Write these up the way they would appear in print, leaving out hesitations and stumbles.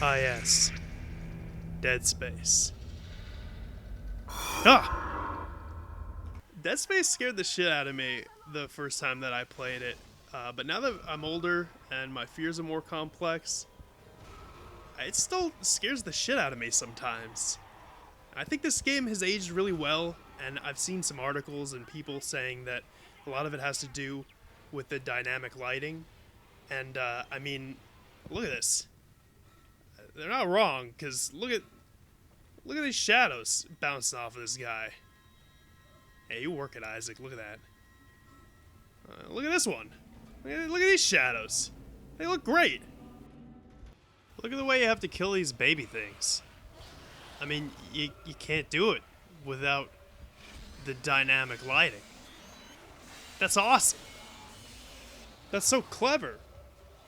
Ah, yes. Dead Space. Ah! Dead Space scared the shit out of me the first time that I played it. But now that I'm older and my fears are more complex, it still scares the shit out of me sometimes. I think this game has aged really well, and I've seen some articles and people saying that a lot of it has to do with the dynamic lighting. And, I mean, look at this. They're not wrong, because look at these shadows bouncing off of this guy. Hey, you work it, Isaac. Look at that. Look at this one. Look at these shadows. They look great. Look at the way you have to kill these baby things. I mean, you can't do it without the dynamic lighting. That's awesome. That's so clever.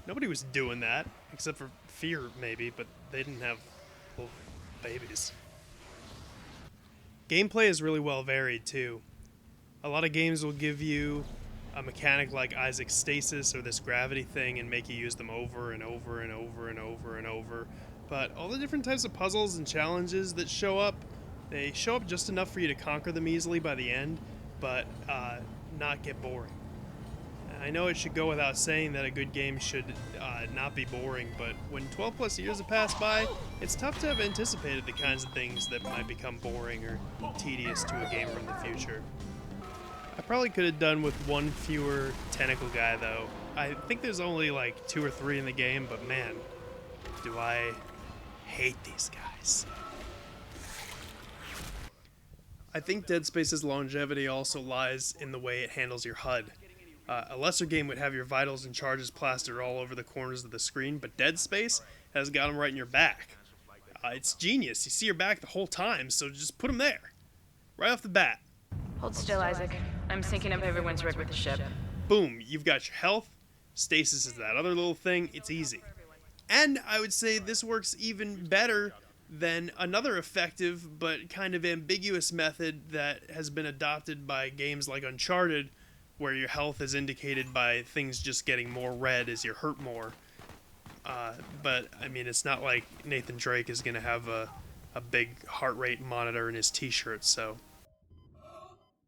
Nobody was doing that, except for Fear, maybe, but they didn't have little babies. Gameplay is really well varied, too. A lot of games will give you a mechanic like Isaac's stasis or this gravity thing and make you use them over and over and over and over and over. But all the different types of puzzles and challenges that show up, they show up just enough for you to conquer them easily by the end, but not get boring. I know it should go without saying that a good game should not be boring, but when 12 plus years have passed by, it's tough to have anticipated the kinds of things that might become boring or tedious to a gamer in the future. I probably could have done with one fewer tentacle guy, though. I think there's only like 2 or 3 in the game, but man, do I hate these guys. I think Dead Space's longevity also lies in the way it handles your HUD. A lesser game would have your vitals and charges plastered all over the corners of the screen, but Dead Space has got them right in your back. It's genius. You see your back the whole time, so just put them there. Right off the bat. Hold still, Isaac. I'm syncing up everyone's rig with the ship. Boom, you've got your health. Stasis is that other little thing. It's easy. And I would say this works even better than another effective but kind of ambiguous method that has been adopted by games like Uncharted, where your health is indicated by things just getting more red as you hurt more. But, I mean, it's not like Nathan Drake is going to have a big heart rate monitor in his t-shirt, so...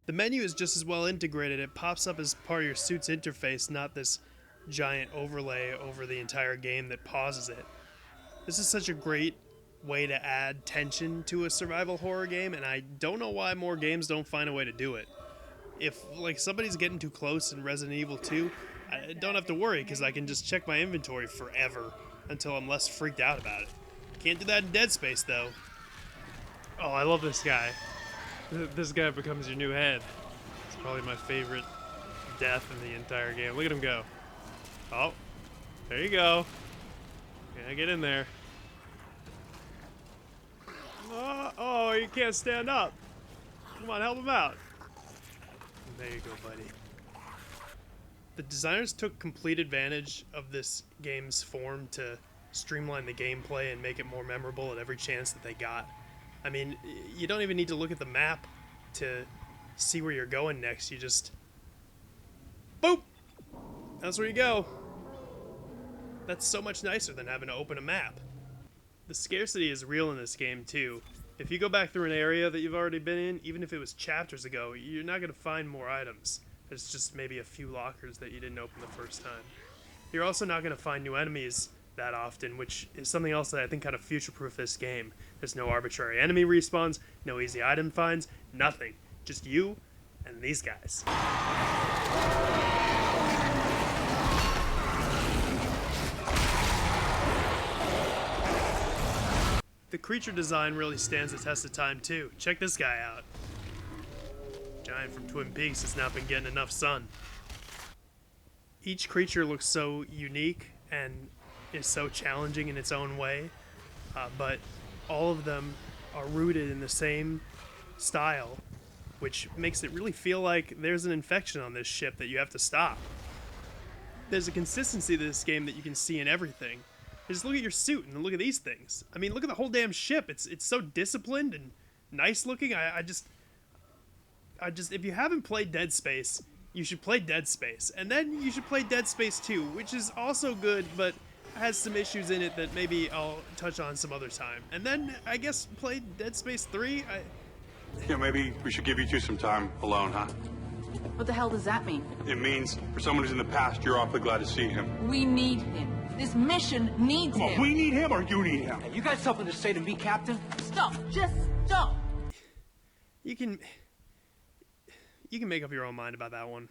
The menu is just as well integrated. It pops up as part of your suit's interface, not this giant overlay over the entire game that pauses it. This is such a great way to add tension to a survival horror game, and I don't know why more games don't find a way to do it. If, like, somebody's getting too close in Resident Evil 2, I don't have to worry, because I can just check my inventory forever until I'm less freaked out about it. Can't do that in Dead Space, though. Oh, I love this guy. This guy becomes your new head. It's probably my favorite death in the entire game. Look at him go. Oh, there you go. Yeah, get in there. Oh, you can't stand up. Come on, help him out. There you go, buddy. The designers took complete advantage of this game's form to streamline the gameplay and make it more memorable at every chance that they got. I mean, you don't even need to look at the map to see where you're going next. You just... boop! That's where you go. That's so much nicer than having to open a map. The scarcity is real in this game, too. If you go back through an area that you've already been in, even if it was chapters ago, you're not going to find more items. There's just maybe a few lockers that you didn't open the first time. You're also not going to find new enemies that often, which is something else that I think kind of future-proof this game. There's no arbitrary enemy respawns, no easy item finds, nothing. Just you and these guys. The creature design really stands the test of time too. Check this guy out. Giant from Twin Peaks has not been getting enough sun. Each creature looks so unique and is so challenging in its own way, but all of them are rooted in the same style, which makes it really feel like there's an infection on this ship that you have to stop. There's a consistency to this game that you can see in everything. Just look at your suit and look at these things. I mean, look at the whole damn ship. It's so disciplined and nice looking. I just, if you haven't played Dead Space, you should play Dead Space. And then you should play Dead Space 2, which is also good, but has some issues in it that maybe I'll touch on some other time. And then I guess play Dead Space 3. Yeah, maybe we should give you two some time alone, huh? What the hell does that mean? It means for someone who's in the past, you're awfully glad to see him. We need him. This mission needs Well, him. we need him or you need him? Hey, you got something to say to me, Captain? Stop. Just stop. You can make up your own mind about that one.